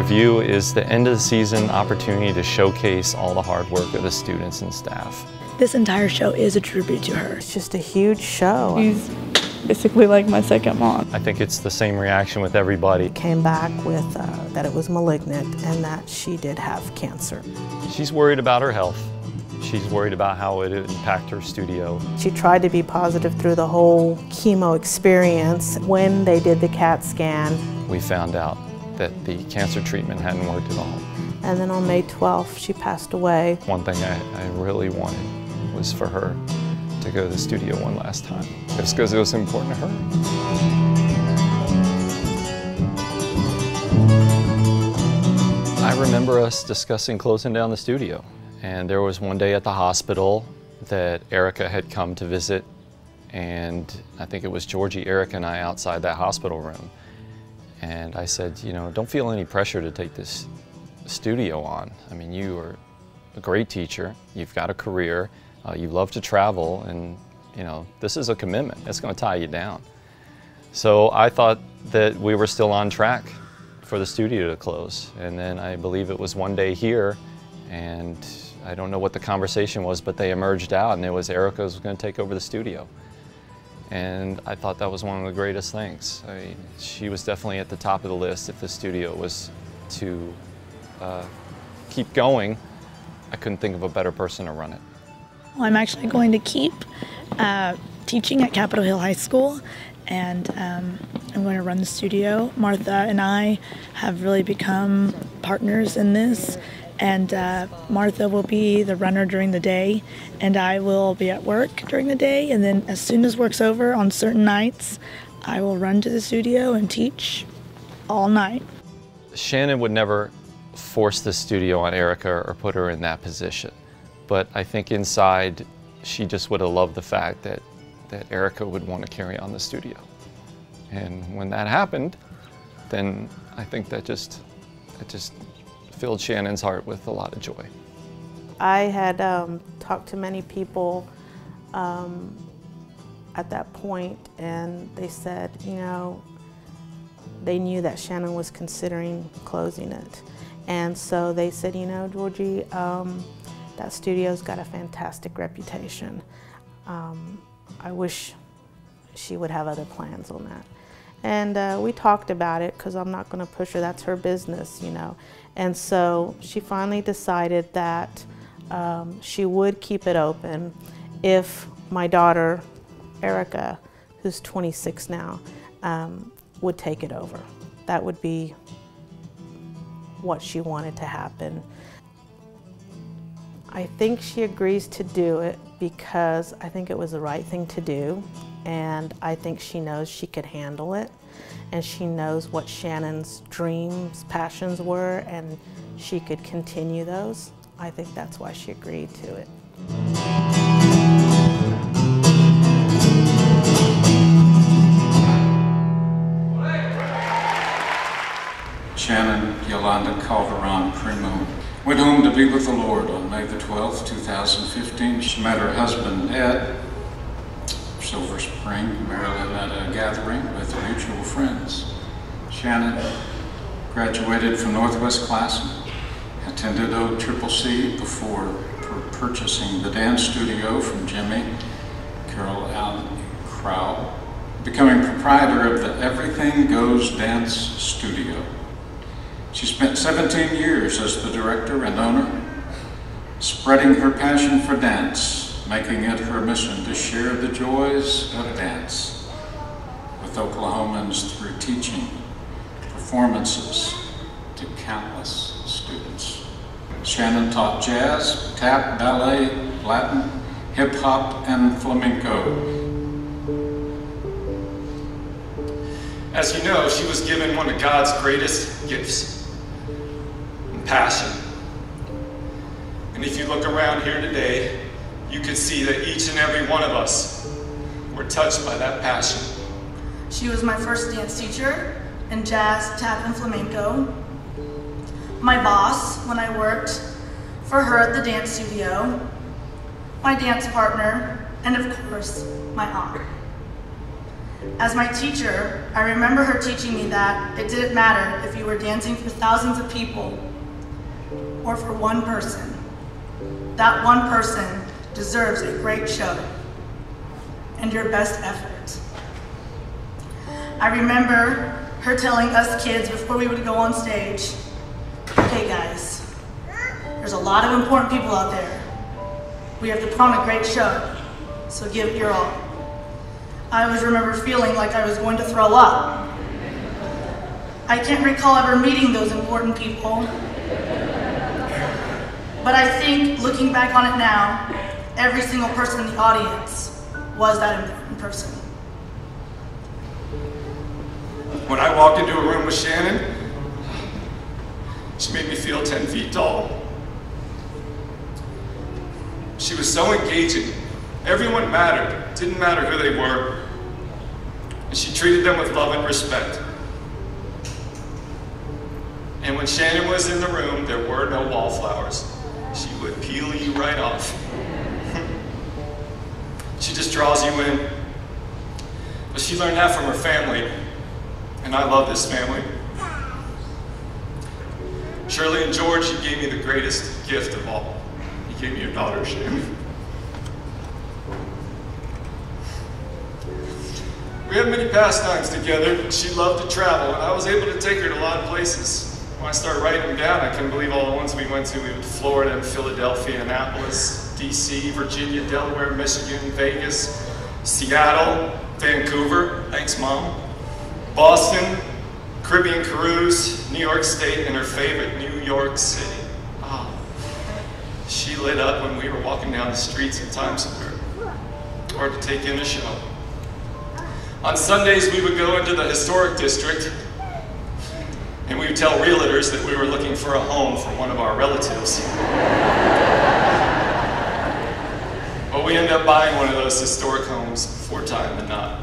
review is the end of the season opportunity to showcase all the hard work of the students and staff. This entire show is a tribute to her. It's just a huge show. She's basically like my second mom. I think it's the same reaction with everybody. Came back with that it was malignant and that she did have cancer. She's worried about her health. She's worried about how it would impact her studio. She tried to be positive through the whole chemo experience. When they did the CAT scan, we found out that the cancer treatment hadn't worked at all. And then on May 12th, she passed away. One thing I really wanted was for her to go to the studio one last time, just because it was important to her. I remember us discussing closing down the studio, and there was one day at the hospital that Erica had come to visit, and I think it was Georgie, Erica, and I outside that hospital room. And I said, you know, don't feel any pressure to take this studio on. I mean, you are a great teacher, you've got a career, you love to travel, and you know, this is a commitment. It's going to tie you down. So I thought that we were still on track for the studio to close. And then I believe it was one day here, and I don't know what the conversation was, but they emerged out, and it was Erica was going to take over the studio. And I thought that was one of the greatest things. I mean, she was definitely at the top of the list. If the studio was to keep going, I couldn't think of a better person to run it. Well, I'm actually going to keep teaching at Capitol Hill High School, and I'm going to run the studio. Martha and I have really become partners in this, and Martha will be the runner during the day, and I will be at work during the day, and then as soon as work's over on certain nights, I will run to the studio and teach all night. Shannon would never force the studio on Erica or put her in that position. But I think inside, she just would have loved the fact that Erica would want to carry on the studio. And when that happened, then I think that just filled Shannon's heart with a lot of joy. I had talked to many people at that point, and they said, you know, they knew that Shannon was considering closing it. And so they said, you know, Georgie, that studio's got a fantastic reputation. I wish she would have other plans on that. And we talked about it, because I'm not going to push her, that's her business, you know. And so she finally decided that she would keep it open if my daughter, Erica, who's 26 now, would take it over. That would be what she wanted to happen. I think she agrees to do it because I think it was the right thing to do, and I think she knows she could handle it, and she knows what Shannon's dreams, passions were, and she could continue those. I think that's why she agreed to it. Shannon Yolanda Calderon Primo went home to be with the Lord on May the 12th, 2015. She met her husband, Ed, Silver Spring, Maryland, at a gathering with mutual friends. Shannon graduated from Northwest Classic, attended OCCC before purchasing the dance studio from Jimmy Carol Allen Crow, becoming proprietor of the Everything Goes Dance Studio. She spent 17 years as the director and owner, spreading her passion for dance, making it her mission to share the joys of dance with Oklahomans through teaching performances to countless students. Shannon taught jazz, tap, ballet, Latin, hip hop, and flamenco. As you know, she was given one of God's greatest gifts, passion. And if you look around here today, you can see that each and every one of us were touched by that passion. She was my first dance teacher in jazz, tap, and flamenco. My boss when I worked for her at the dance studio. My dance partner, and of course, my aunt. As my teacher, I remember her teaching me that it didn't matter if you were dancing for thousands of people or for one person. That one person deserves a great show and your best effort. I remember her telling us kids before we would go on stage, "Okay guys, there's a lot of important people out there. We have to put on a great show, so give it your all." I always remember feeling like I was going to throw up. I can't recall ever meeting those important people, but I think, looking back on it now, every single person in the audience was that important person. When I walked into a room with Shannon, she made me feel 10 feet tall. She was so engaging. Everyone mattered. Didn't matter who they were. And she treated them with love and respect. And when Shannon was in the room, there were no wallflowers. She would peel you right off. She just draws you in. But she learned that from her family. And I love this family. Shirley and George, you gave me the greatest gift of all. You gave me your daughter, Shannon. We had many pastimes together. She loved to travel, and I was able to take her to a lot of places. When I started writing them down, I couldn't believe all the ones we went to. We went to Florida and Philadelphia, Annapolis, DC, Virginia, Delaware, Michigan, Vegas, Seattle, Vancouver, thanks Mom, Boston, Caribbean cruise, New York State, and her favorite, New York City. Oh, she lit up when we were walking down the streets in Times Square. Hard to take in a show. On Sundays, we would go into the historic district, and we would tell realtors that we were looking for a home for one of our relatives. But we ended up buying one of those historic homes before time than not.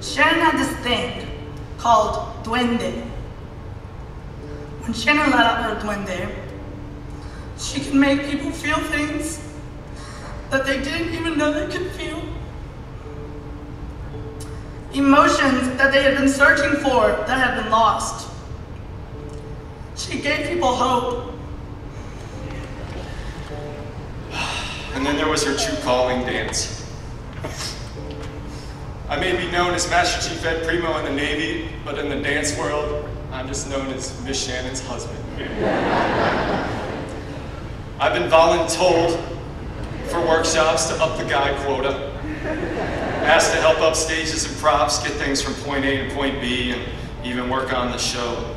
Shannon had this thing called duende. When Shannon let out her duende, she could make people feel things that they didn't even know they could feel. Emotions that they had been searching for that had been lost. She gave people hope. And then there was her true calling, dance. I may be known as Master Chief Ed Primo in the Navy, but in the dance world, I'm just known as Miss Shannon's husband. I've been voluntold for workshops to up the guy quota. Asked to help up stages and props, get things from point A to point B, and even work on the show.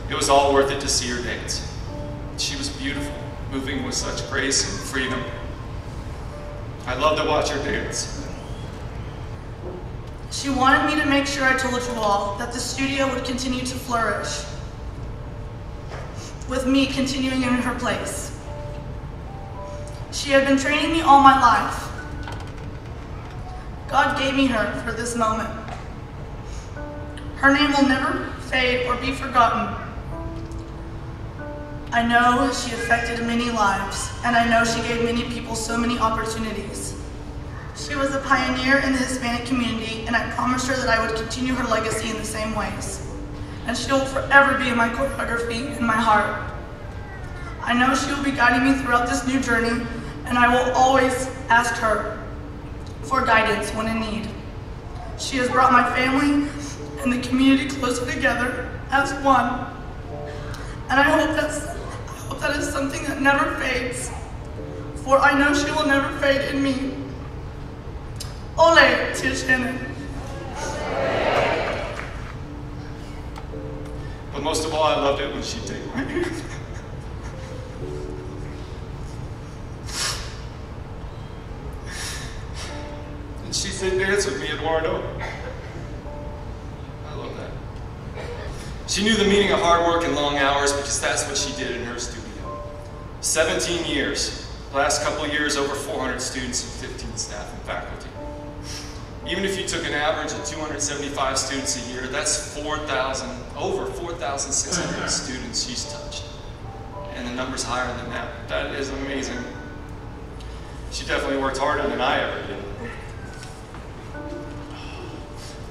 It was all worth it to see her dance. She was beautiful, moving with such grace and freedom. I love to watch her dance. She wanted me to make sure I told you all that the studio would continue to flourish, with me continuing in her place. She had been training me all my life. God gave me her for this moment. Her name will never fade or be forgotten. I know she affected many lives, and I know she gave many people so many opportunities. She was a pioneer in the Hispanic community, and I promised her that I would continue her legacy in the same ways. And she will forever be in my choreography and my heart. I know she will be guiding me throughout this new journey, and I will always ask her for guidance when in need. She has brought my family and the community closer together as one. And I hope that is something that never fades, for I know she will never fade in me. Ole, Tia Shannon. But most of all, I loved it when she'd take my hand. And she said, "Dance with me, Eduardo." I love that. She knew the meaning of hard work and long hours because that's what she did in her studio. 17 years. Last couple of years, over 400 students and 15 staff and faculty. Even if you took an average of 275 students a year, that's over 4,600 students she's touched. And the number's higher than that. That is amazing. She definitely worked harder than I ever did.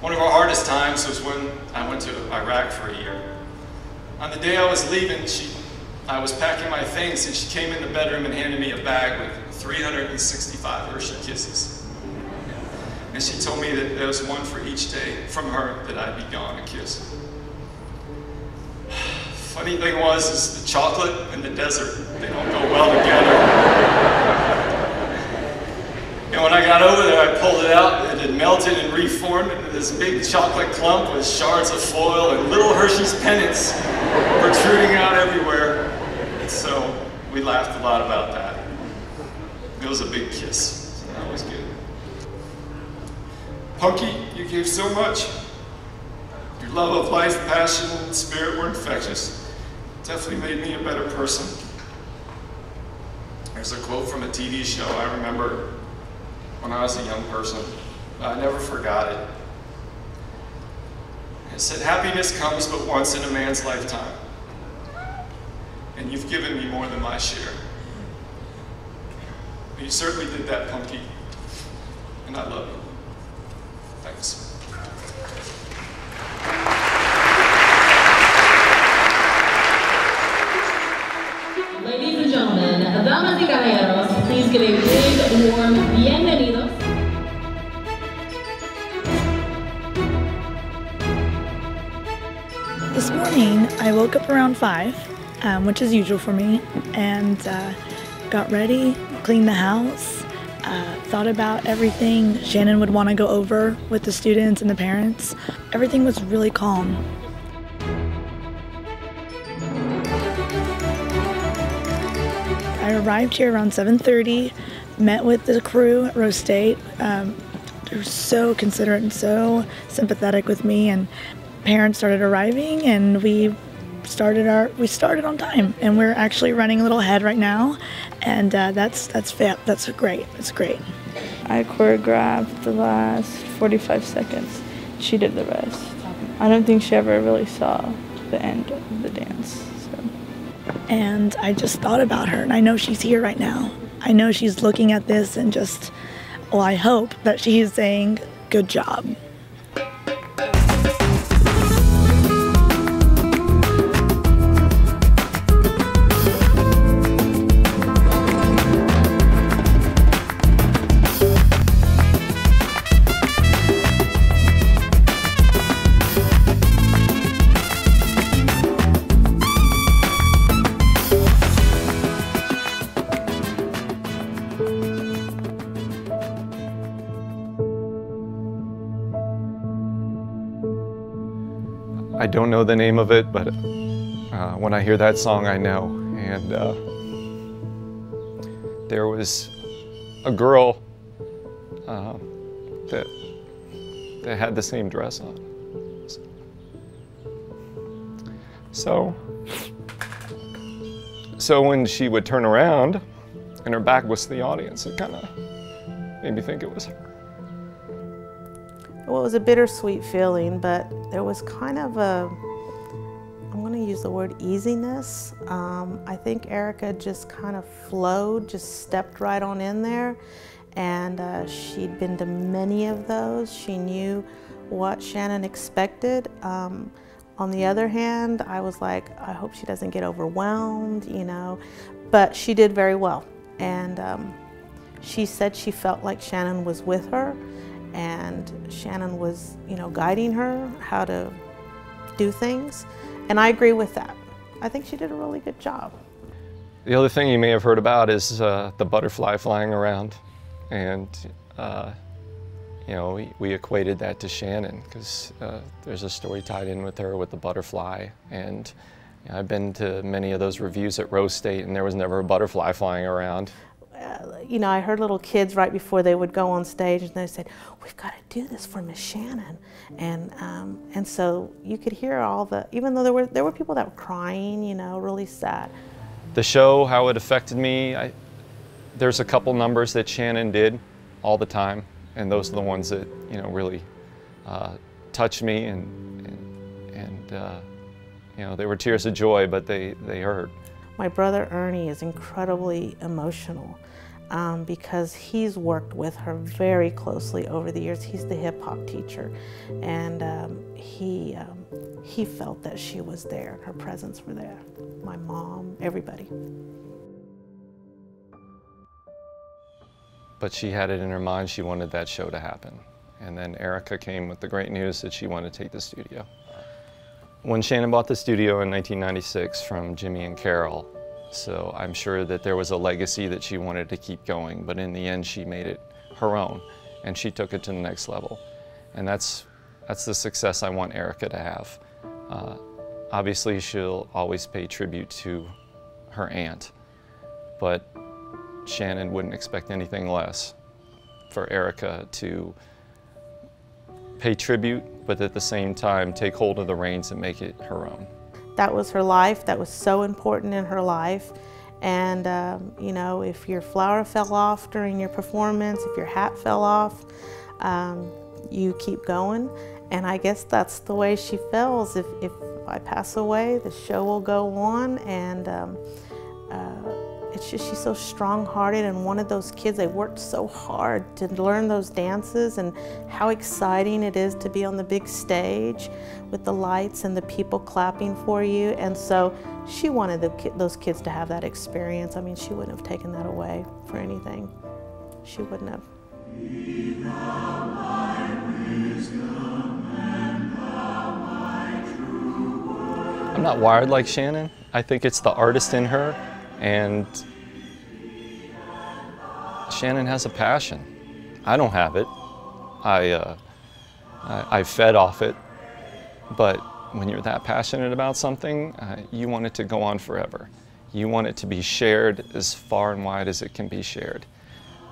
One of our hardest times was when I went to Iraq for a year. On the day I was leaving, I was packing my things, and she came in the bedroom and handed me a bag with 365 Hershey Kisses. And she told me that there was one for each day from her that I'd be gone a kiss. Funny thing is the chocolate and the desert, they don't go well together. And when I got over there, I pulled it out, it had melted and reformed into this big chocolate clump with shards of foil and little Hershey's pennants protruding out everywhere. And so we laughed a lot about that. It was a big kiss, so that was good. Punky, you gave so much. Your love of life, passion, and spirit were infectious. Definitely made me a better person. There's a quote from a TV show I remember when I was a young person. I never forgot it. It said, happiness comes but once in a man's lifetime. And you've given me more than my share. You certainly did that, Punky. And I love you. Thanks. Ladies and gentlemen, damas y caballeros, please give a big, warm bienvenidos. This morning, I woke up around 5, which is usual for me, and got ready, cleaned the house, thought about everything Shannon would want to go over with the students and the parents. Everything was really calm. I arrived here around 7:30, met with the crew at Rose State. They were so considerate and so sympathetic with me, and parents started arriving, and we started on time, and we're actually running a little ahead right now, and that's great. It's great. I choreographed the last 45 seconds. She did the rest. I don't think she ever really saw the end of the dance. And I just thought about her, and I know she's here right now. I know she's looking at this and just, well, I hope that she's saying, good job. I don't know the name of it, but when I hear that song, I know. And there was a girl that had the same dress on. So when she would turn around and her back was to the audience, it kind of made me think it was her. Well, it was a bittersweet feeling, but there was kind of a, I'm going to use the word easiness. I think Erica just kind of flowed, just stepped right on in there, and she'd been to many of those. She knew what Shannon expected. On the other hand, I was like, I hope she doesn't get overwhelmed, you know, but she did very well. And she said she felt like Shannon was with her, and Shannon was, you know, guiding her how to do things. And I agree with that. I think she did a really good job. The other thing you may have heard about is the butterfly flying around. And, you know, we equated that to Shannon because there's a story tied in with her with the butterfly. And you know, I've been to many of those reviews at Rose State, and there was never a butterfly flying around. You know, I heard little kids right before they would go on stage, and they said, "We've got to do this for Miss Shannon," and so you could hear all the, even though there were people that were crying, you know, really sad. The show, how it affected me, there's a couple numbers that Shannon did all the time, and those are the ones that, you know, really touched me, and you know, they were tears of joy, but they hurt. My brother Ernie is incredibly emotional. because he's worked with her very closely over the years. He's the hip hop teacher, and he felt that she was there, her presence were there. My mom, everybody. But she had it in her mind, she wanted that show to happen. And then Erica came with the great news that she wanted to take the studio. When Shannon bought the studio in 1996 from Jimmy and Carol, so I'm sure that there was a legacy that she wanted to keep going, but in the end she made it her own, and she took it to the next level. And that's the success I want Erica to have. Obviously she'll always pay tribute to her aunt, but Shannon wouldn't expect anything less for Erica to pay tribute, but at the same time take hold of the reins and make it her own. That was her life. That was so important in her life. And you know, if your flower fell off during your performance, if your hat fell off, you keep going. And I guess that's the way she feels. If I pass away, the show will go on. And it's just, she's so strong-hearted and one of those kids. They worked so hard to learn those dances, and how exciting it is to be on the big stage with the lights and the people clapping for you. And so she wanted those kids to have that experience. I mean, she wouldn't have taken that away for anything. She wouldn't have. I'm not wired like Shannon. I think it's the artist in her, and Shannon has a passion. I don't have it. I fed off it, but when you're that passionate about something, you want it to go on forever. You want it to be shared as far and wide as it can be shared,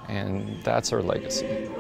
and that's her legacy.